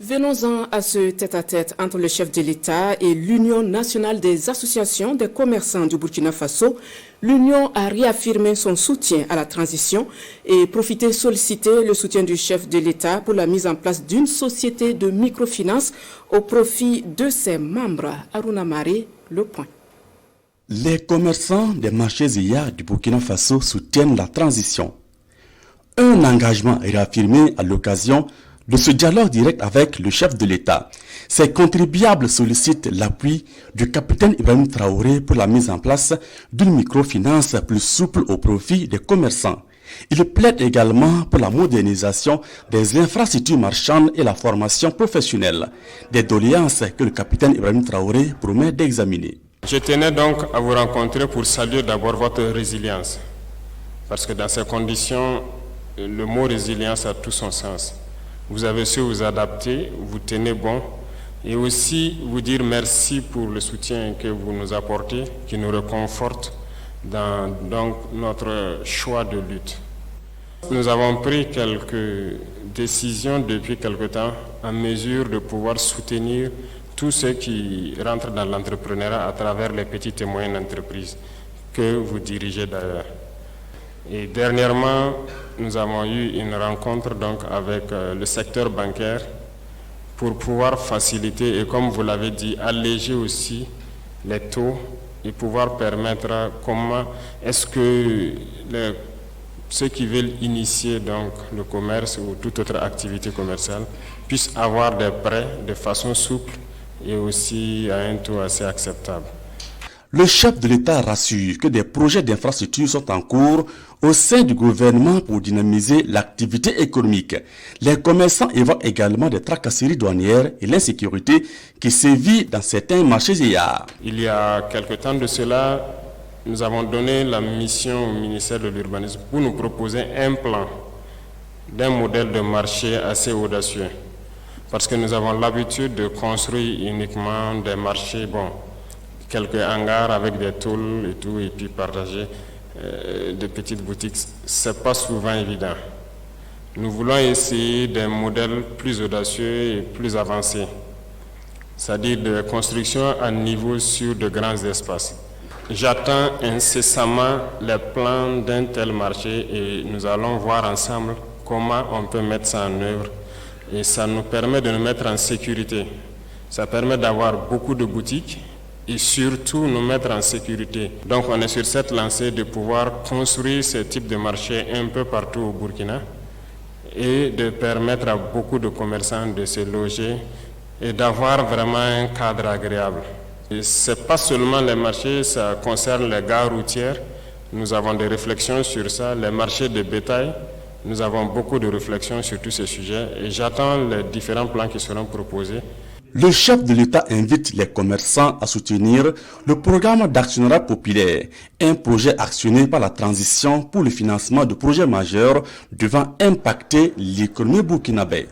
Venons-en à ce tête-à-tête entre le chef de l'État et l'Union nationale des associations des commerçants du Burkina Faso. L'Union a réaffirmé son soutien à la transition et sollicité le soutien du chef de l'État pour la mise en place d'une société de microfinance au profit de ses membres. Aruna Mare, le point. Les commerçants des marchés IA du Burkina Faso soutiennent la transition. Un engagement est réaffirmé à l'occasion de ce dialogue direct avec le chef de l'État. Ces contribuables sollicitent l'appui du capitaine Ibrahim Traoré pour la mise en place d'une microfinance plus souple au profit des commerçants. Il plaide également pour la modernisation des infrastructures marchandes et la formation professionnelle, des doléances que le capitaine Ibrahim Traoré promet d'examiner. Je tenais donc à vous rencontrer pour saluer d'abord votre résilience, parce que dans ces conditions, le mot résilience a tout son sens. Vous avez su vous adapter, vous tenez bon, et aussi vous dire merci pour le soutien que vous nous apportez, qui nous réconforte dans donc, notre choix de lutte. Nous avons pris quelques décisions depuis quelque temps en mesure de pouvoir soutenir tous ceux qui rentrent dans l'entrepreneuriat à travers les petites et moyennes entreprises que vous dirigez d'ailleurs. Et dernièrement, nous avons eu une rencontre donc avec le secteur bancaire pour pouvoir faciliter et, comme vous l'avez dit, alléger aussi les taux et pouvoir permettre comment est-ce que ceux qui veulent initier donc le commerce ou toute autre activité commerciale puissent avoir des prêts de façon souple et aussi à un taux assez acceptable. Le chef de l'État rassure que des projets d'infrastructure sont en cours au sein du gouvernement pour dynamiser l'activité économique. Les commerçants évoquent également des tracasseries douanières et l'insécurité qui sévit dans certains marchés IA. Il y a quelque temps de cela, nous avons donné la mission au ministère de l'Urbanisme pour nous proposer un plan d'un modèle de marché assez audacieux. Parce que nous avons l'habitude de construire uniquement des marchés, quelques hangars avec des tôles et tout, et puis partager des petites boutiques. C'est pas souvent évident. Nous voulons essayer des modèles plus audacieux et plus avancés, c'est-à-dire de construction à niveau sur de grands espaces. J'attends incessamment les plans d'un tel marché et nous allons voir ensemble comment on peut mettre ça en œuvre. Et ça nous permet de nous mettre en sécurité. Ça permet d'avoir beaucoup de boutiques et surtout nous mettre en sécurité. Donc on est sur cette lancée de pouvoir construire ce type de marché un peu partout au Burkina et de permettre à beaucoup de commerçants de se loger et d'avoir vraiment un cadre agréable. Ce n'est pas seulement les marchés, ça concerne les gares routières. Nous avons des réflexions sur ça, les marchés de bétail. Nous avons beaucoup de réflexions sur tous ces sujets et j'attends les différents plans qui seront proposés. Le chef de l'État invite les commerçants à soutenir le programme d'actionnariat populaire, un projet actionné par la transition pour le financement de projets majeurs devant impacter l'économie burkinabé.